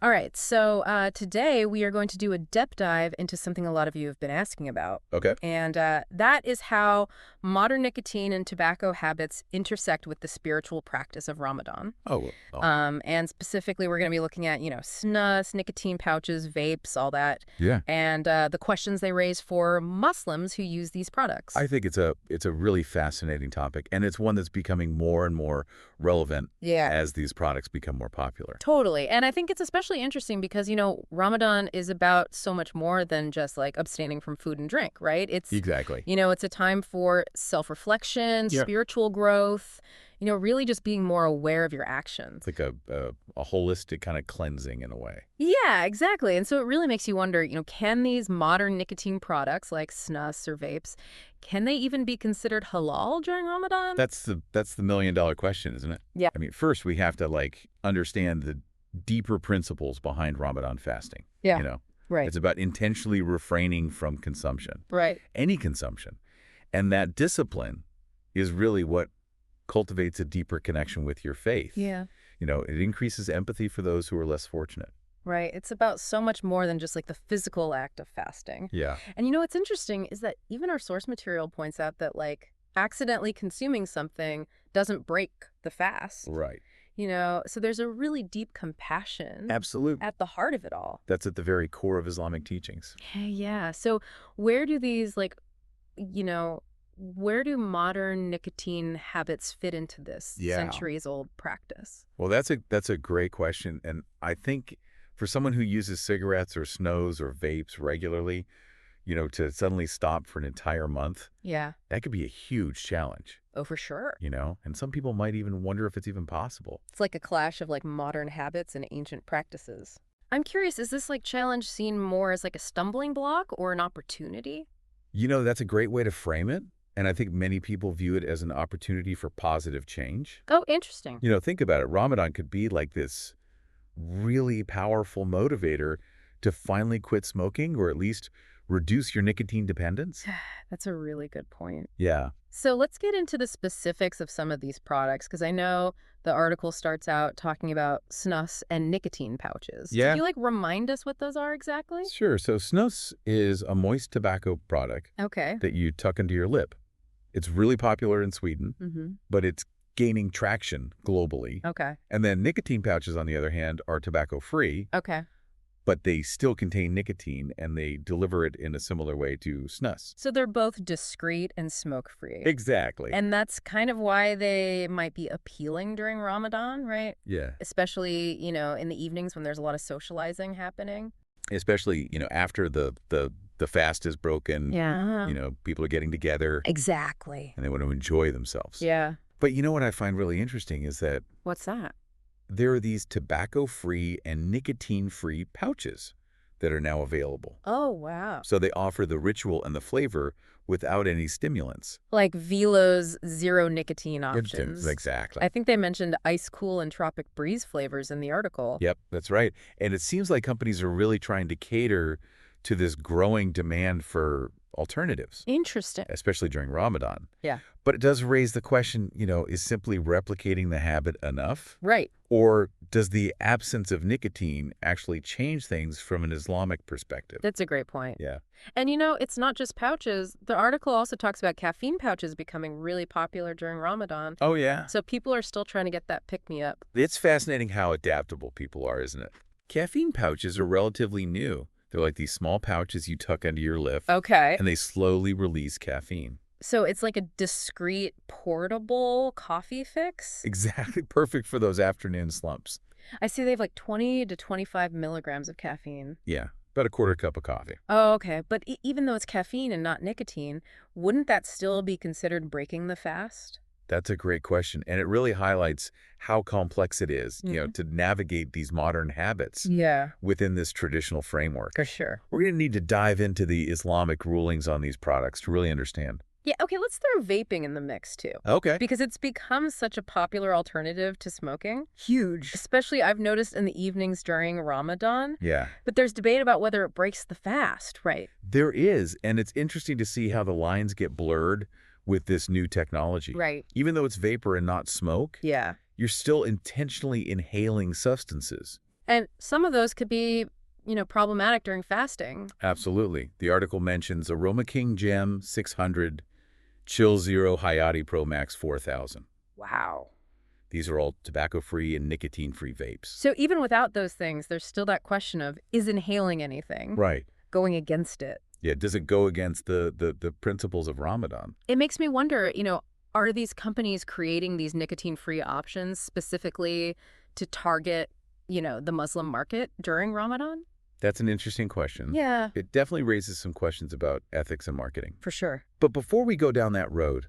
All right, so today we are going to do a depth dive into something a lot of you have been asking about. Okay. And that is how modern nicotine and tobacco habits intersect with the spiritual practice of Ramadan. Oh, And specifically, we're going to be looking at, snus, nicotine pouches, vapes, all that, yeah. and the questions they raise for Muslims who use these products. I think it's a really fascinating topic, and it's one that's becoming more and more relevant Yeah. as these products become more popular. Totally. And I think it's especially interesting because, Ramadan is about so much more than just like abstaining from food and drink, right? Exactly. It's a time for self-reflection, Yeah. spiritual growth, really just being more aware of your It's actions. like a holistic kind of cleansing in a way. Yeah, exactly. And so it really makes you wonder, can these modern nicotine products like snus or vapes, can they even be considered halal during Ramadan? That's the million-dollar question, isn't it? Yeah. I mean, first we have to understand the deeper principles behind Ramadan fasting. Yeah. You know, Right. it's about intentionally refraining from consumption, Right. any consumption. And that discipline is really what cultivates a deeper connection with your faith. Yeah. It increases empathy for those who are less fortunate. Right. It's about so much more than just like the physical act of fasting. Yeah. And what's interesting is that even our source material points out that like accidentally consuming something doesn't break the fast. Right. So there's a really deep compassion Absolutely. at the heart of it all. That's at the very core of Islamic teachings. Yeah. So where do these where do modern nicotine habits fit into this Yeah. centuries old practice? Well, that's a great question. And I think for someone who uses cigarettes or snus or vapes regularly, to suddenly stop for an entire month, Yeah. that could be a huge challenge, Oh, for sure. And some people might even wonder if it's even possible. It's like a clash of like modern habits and ancient practices. I'm curious, is this like challenge seen more as like a stumbling block or an opportunity? That's a great way to frame it. And I think many people view it as an opportunity for positive change. Oh, interesting. Think about it. Ramadan could be like this really powerful motivator to finally quit smoking or at least reduce your nicotine dependence. That's a really good point. Yeah. So let's get into the specifics of some of these products because I know the article starts out talking about snus and nicotine pouches. Yeah. Could you remind us what those are exactly? Sure. So snus is a moist tobacco product Okay. that you tuck into your lip. It's really popular in Sweden, Mm-hmm. but it's gaining traction globally. Okay. And then nicotine pouches, on the other hand, are tobacco-free, Okay. but they still contain nicotine, and they deliver it in a similar way to snus. So they're both discreet and smoke-free. Exactly. And that's kind of why they might be appealing during Ramadan, right? Yeah. Especially, in the evenings when there's a lot of socializing happening. Especially, after the fast is broken, Yeah. people are getting together Exactly. and they want to enjoy themselves. Yeah. But what I find really interesting is that What's that? there are these tobacco-free and nicotine-free pouches that are now available. Oh, wow. So they offer the ritual and the flavor without any stimulants. Like Velo's zero nicotine options. Exactly. I think they mentioned ice cool and tropic breeze flavors in the article. Yep, that's right. And it seems like companies are really trying to cater to this growing demand for alternatives, Interesting. especially during Ramadan. Yeah. But it does raise the question, is simply replicating the habit enough? Right. Or does the absence of nicotine actually change things from an Islamic perspective? That's a great point. Yeah. And it's not just pouches. The article also talks about caffeine pouches becoming really popular during Ramadan. Oh, yeah. So people are still trying to get that pick-me-up. It's fascinating how adaptable people are, isn't it? Caffeine pouches are relatively new. They're like these small pouches you tuck under your lip, Okay. and they slowly release caffeine. So it's like a discreet, portable coffee fix? Exactly. Perfect for those afternoon slumps. I see they have like 20 to 25 milligrams of caffeine. Yeah, about a quarter cup of coffee. Oh, okay. But even though it's caffeine and not nicotine, wouldn't that still be considered breaking the fast? That's a great question, and it really highlights how complex it is, to navigate these modern habits Yeah, within this traditional framework. for sure. We're going to need to dive into the Islamic rulings on these products to really understand. Yeah, okay, let's throw vaping in the mix too. Okay. Because it's become such a popular alternative to smoking. Huge. Especially I've noticed in the evenings during Ramadan. Yeah. But there's debate about whether it breaks the fast, right? There is, and it's interesting to see how the lines get blurred with this new technology. Right. Even though it's vapor and not smoke, Yeah. you're still intentionally inhaling substances. And some of those could be, problematic during fasting. Absolutely. The article mentions Aroma King Gem 600, Chill Zero Hayati Pro Max 4000. Wow. These are all tobacco-free and nicotine-free vapes. So even without those things, there's still that question of, is inhaling anything Right. going against it? Yeah, does it go against the principles of Ramadan? It makes me wonder, are these companies creating these nicotine-free options specifically to target, the Muslim market during Ramadan? That's an interesting question. Yeah, It definitely raises some questions about ethics and marketing. for sure. But before we go down that road,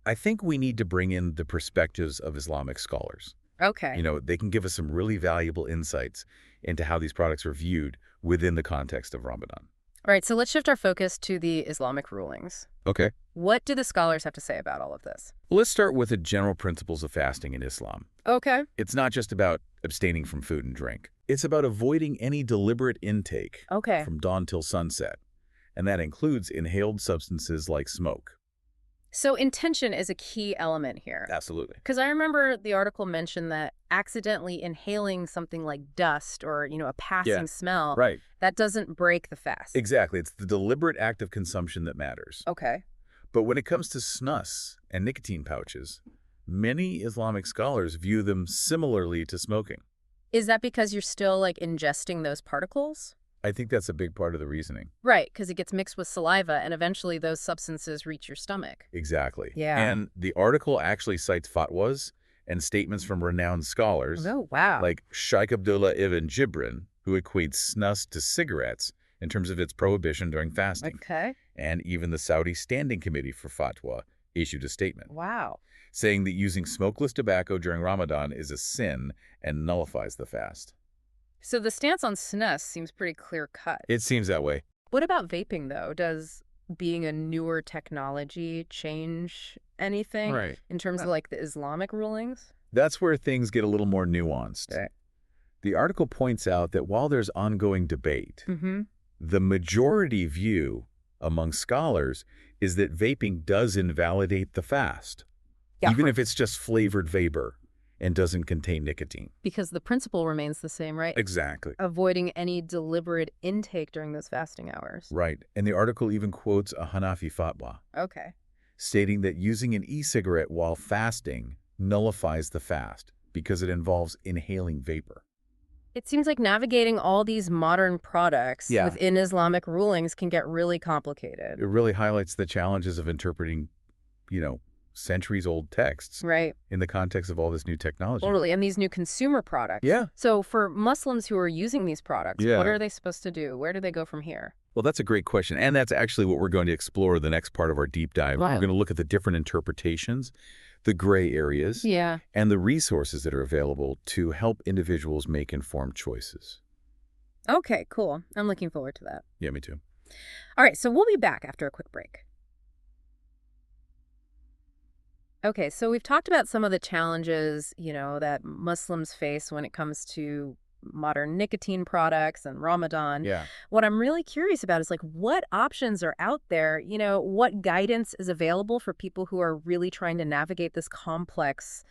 I think we need to bring in the perspectives of Islamic scholars. Okay. They can give us some really valuable insights into how these products are viewed within the context of Ramadan. All right, so let's shift our focus to the Islamic rulings. Okay. What do the scholars have to say about all of this? Let's start with the general principles of fasting in Islam. Okay. It's not just about abstaining from food and drink. It's about avoiding any deliberate intake Okay. from dawn till sunset, and that includes inhaled substances like smoke. So intention is a key element here. Absolutely. Because I remember the article mentioned that accidentally inhaling something like dust or, a passing smell, Right. that doesn't break the fast. Exactly. It's the deliberate act of consumption that matters. Okay. But when it comes to snus and nicotine pouches, many Islamic scholars view them similarly to smoking. Is that because you're still, ingesting those particles? I think that's a big part of the reasoning. Right, because it gets mixed with saliva, and eventually those substances reach your stomach. Exactly. Yeah. And the article actually cites fatwas and statements from renowned scholars Oh, wow. like Sheikh Abdullah ibn Jibrin, who equates snus to cigarettes in terms of its prohibition during fasting. Okay. And even the Saudi Standing Committee for Fatwa issued a statement Wow. saying that using smokeless tobacco during Ramadan is a sin and nullifies the fast. So the stance on snus seems pretty clear-cut. It seems that way. What about vaping, though? Does being a newer technology change anything Right. in terms of, the Islamic rulings? That's where things get a little more nuanced. Okay. The article points out that while there's ongoing debate, Mm-hmm. the majority view among scholars is that vaping does invalidate the fast, Yeah, even if it's just flavored vapor and doesn't contain nicotine. because the principle remains the same, right? Exactly. Avoiding any deliberate intake during those fasting hours. Right. And the article even quotes a Hanafi fatwa, Okay. stating that using an e-cigarette while fasting nullifies the fast because it involves inhaling vapor. It seems like navigating all these modern products Yeah. within Islamic rulings can get really complicated. It really highlights the challenges of interpreting, centuries-old texts Right. in the context of all this new technology. Totally. And these new consumer products. Yeah. So for Muslims who are using these products, Yeah. what are they supposed to do? Where do they go from here? Well, that's a great question. And that's actually what we're going to explore the next part of our deep dive. Wow. We're going to look at the different interpretations, the gray areas, Yeah. and the resources that are available to help individuals make informed choices. Okay, cool. I'm looking forward to that. Yeah, me too. All right, so we'll be back after a quick break. Okay, so we've talked about some of the challenges, that Muslims face when it comes to modern nicotine products and Ramadan. Yeah. What I'm really curious about is what options are out there? What guidance is available for people who are really trying to navigate this complex,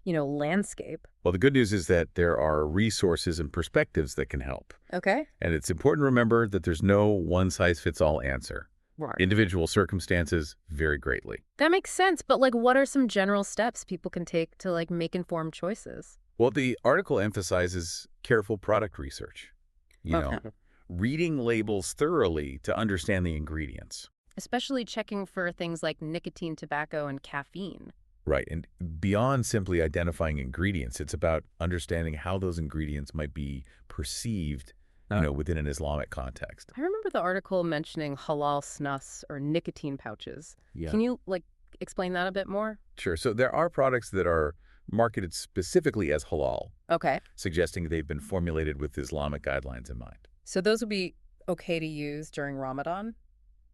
landscape? Well, the good news is that there are resources and perspectives that can help. Okay. And it's important to remember that there's no one-size-fits-all answer. Right. Individual circumstances vary greatly. That makes sense, but what are some general steps people can take to make informed choices? Well, the article emphasizes careful product research. Okay. Reading labels thoroughly to understand the ingredients. Especially checking for things like nicotine, tobacco, and caffeine. Right. And beyond simply identifying ingredients, it's about understanding how those ingredients might be perceived, within an Islamic context. I remember the article mentioning halal snus or nicotine pouches. Yeah. Can you, explain that a bit more? Sure. So there are products that are marketed specifically as halal, Okay. suggesting they've been formulated with Islamic guidelines in mind. So those would be okay to use during Ramadan?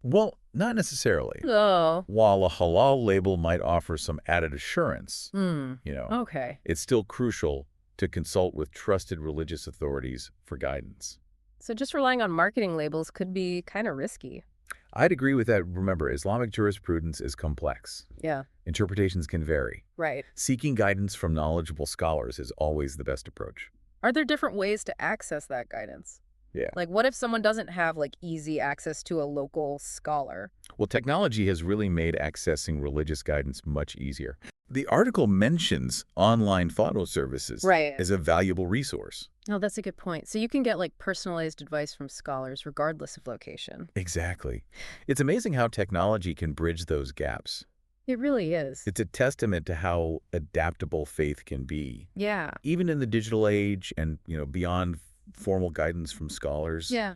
Well, not necessarily. Oh. While a halal label might offer some added assurance, Okay. it's still crucial to consult with trusted religious authorities for guidance. So just relying on marketing labels could be kind of risky. I'd agree with that. Remember, Islamic jurisprudence is complex. Yeah. Interpretations can vary. Right. Seeking guidance from knowledgeable scholars is always the best approach. Are there different ways to access that guidance? Yeah. Like, what if someone doesn't have, like, easy access to a local scholar? Well, technology has really made accessing religious guidance much easier. The article mentions online fatwa services Right. as a valuable resource. Oh, that's a good point. So you can get, like, personalized advice from scholars regardless of location. Exactly. It's amazing how technology can bridge those gaps. It really is. It's a testament to how adaptable faith can be. Yeah. Even in the digital age and, beyond formal guidance from scholars, Yeah.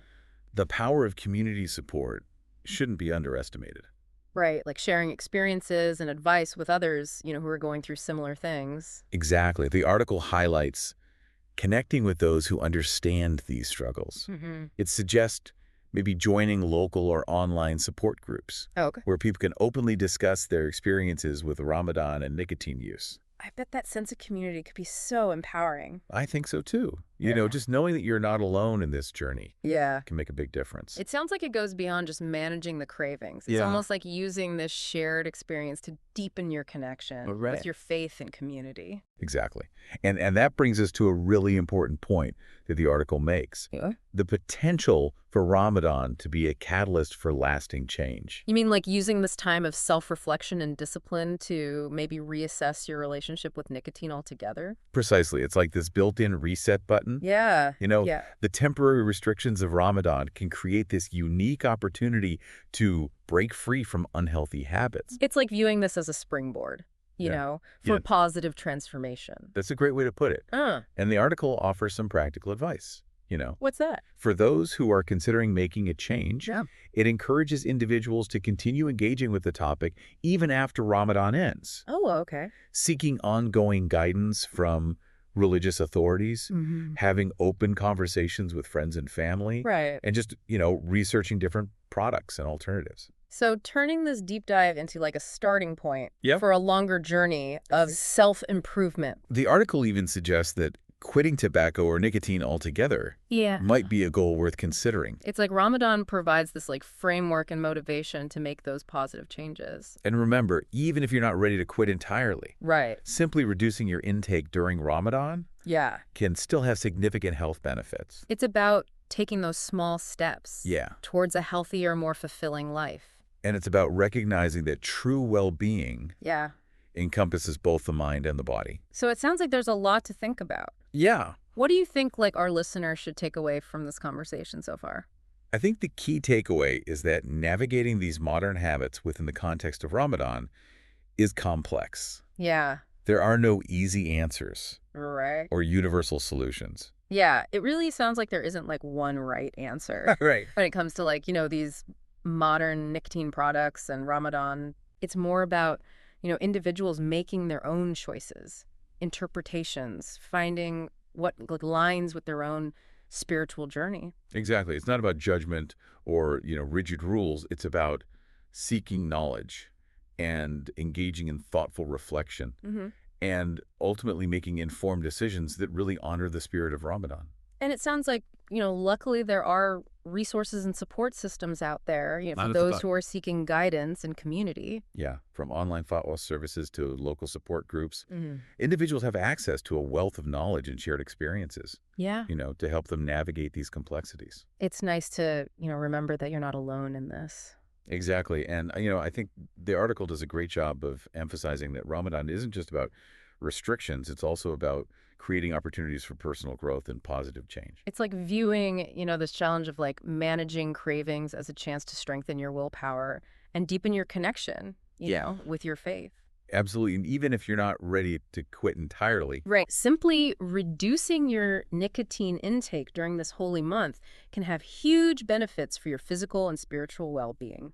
the power of community support shouldn't be underestimated. Right. Like sharing experiences and advice with others, who are going through similar things. Exactly. The article highlights connecting with those who understand these struggles. Mm-hmm. It suggests maybe joining local or online support groups Oh, okay. where people can openly discuss their experiences with Ramadan and nicotine use. I bet that sense of community could be so empowering. I think so too. Yeah. Just knowing that you're not alone in this journey Yeah. can make a big difference. It sounds like it goes beyond just managing the cravings. It's Yeah. almost like using this shared experience to deepen your connection Right. with your faith and community. Exactly. And that brings us to a really important point that the article makes. Yeah. The potential for Ramadan to be a catalyst for lasting change. You mean like using this time of self-reflection and discipline to maybe reassess your relationship with nicotine altogether? Precisely. It's like this built-in reset button. Yeah. Yeah. The temporary restrictions of Ramadan can create this unique opportunity to break free from unhealthy habits. It's like viewing this as a springboard, for Yeah. positive transformation. That's a great way to put it. And the article offers some practical advice. What's that? For those who are considering making a change, Yeah. it encourages individuals to continue engaging with the topic even after Ramadan ends, Oh, okay. seeking ongoing guidance from religious authorities, Mm-hmm. having open conversations with friends and family, Right. and just, researching different products and alternatives. So turning this deep dive into like a starting point Yep. for a longer journey of self-improvement. The article even suggests that quitting tobacco or nicotine altogether Yeah. might be a goal worth considering. It's like Ramadan provides this like framework and motivation to make those positive changes. And remember, even if you're not ready to quit entirely, Right. simply reducing your intake during Ramadan Yeah. can still have significant health benefits. It's about taking those small steps Yeah. towards a healthier, more fulfilling life. And it's about recognizing that true well-being Yeah. encompasses both the mind and the body. So it sounds like there's a lot to think about. Yeah. What do you think like our listeners should take away from this conversation so far? I think the key takeaway is that navigating these modern habits within the context of Ramadan is complex. Yeah. There are no easy answers Right. or universal solutions. Yeah. It really sounds like there isn't like one right answer Right. when it comes to like, these modern nicotine products and Ramadan. It's more about, individuals making their own choices, interpretations, finding what like, lines with their own spiritual journey. Exactly. It's not about judgment or, rigid rules. It's about seeking knowledge and engaging in thoughtful reflection Mm-hmm. and ultimately making informed decisions that really honor the spirit of Ramadan. And it sounds like, luckily there are resources and support systems out there, for Not a those thought. who are seeking guidance and community. Yeah, from online fatwa services to local support groups, Mm-hmm. individuals have access to a wealth of knowledge and shared experiences, Yeah. to help them navigate these complexities. It's nice to, remember that you're not alone in this. Exactly. And, I think the article does a great job of emphasizing that Ramadan isn't just about restrictions. It's also about creating opportunities for personal growth and positive change. It's like viewing, this challenge of like managing cravings as a chance to strengthen your willpower and deepen your connection, with your faith. Absolutely. And even if you're not ready to quit entirely, Right. Simply reducing your nicotine intake during this holy month can have huge benefits for your physical and spiritual well-being.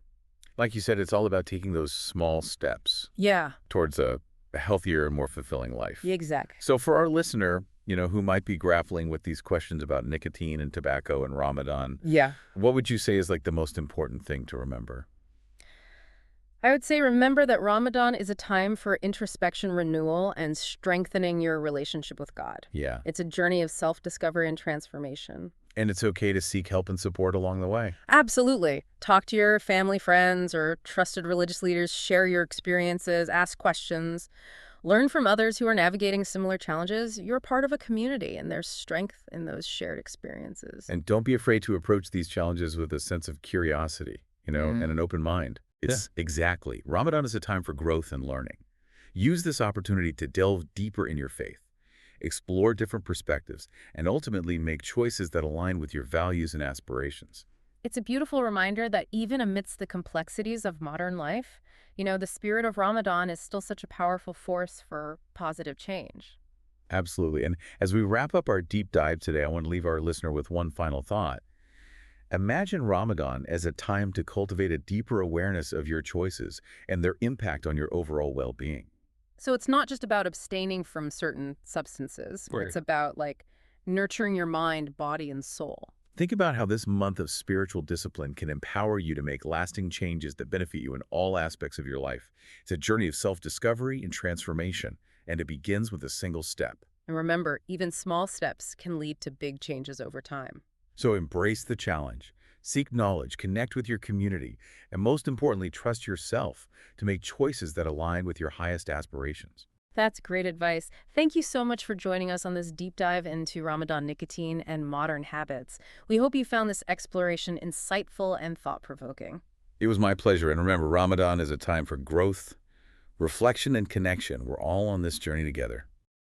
like you said, it's all about taking those small steps Yeah, towards a healthier and more fulfilling life. exactly. So for our listener, who might be grappling with these questions about nicotine and tobacco and Ramadan, Yeah. what would you say is like the most important thing to remember? I would say remember that Ramadan is a time for introspection, renewal, and strengthening your relationship with God. Yeah. It's a journey of self-discovery and transformation. And it's okay to seek help and support along the way. Absolutely. Talk to your family, friends, or trusted religious leaders. Share your experiences. Ask questions. Learn from others who are navigating similar challenges. You're part of a community, and there's strength in those shared experiences. And don't be afraid to approach these challenges with a sense of curiosity, Mm. and an open mind. It's exactly. Ramadan is a time for growth and learning. Use this opportunity to delve deeper in your faith, explore different perspectives, and ultimately make choices that align with your values and aspirations. It's a beautiful reminder that even amidst the complexities of modern life, the spirit of Ramadan is still such a powerful force for positive change. Absolutely. And as we wrap up our deep dive today, I want to leave our listener with one final thought. Imagine Ramadan as a time to cultivate a deeper awareness of your choices and their impact on your overall well-being. So it's not just about abstaining from certain substances. Right. It's about nurturing your mind, body, and soul. Think about how this month of spiritual discipline can empower you to make lasting changes that benefit you in all aspects of your life. It's a journey of self-discovery and transformation, and it begins with a single step. And remember, even small steps can lead to big changes over time. So embrace the challenge, seek knowledge, connect with your community, and most importantly, trust yourself to make choices that align with your highest aspirations. That's great advice. Thank you so much for joining us on this deep dive into Ramadan nicotine and modern habits. We hope you found this exploration insightful and thought-provoking. It was my pleasure, and remember, Ramadan is a time for growth, reflection, and connection. We're all on this journey together.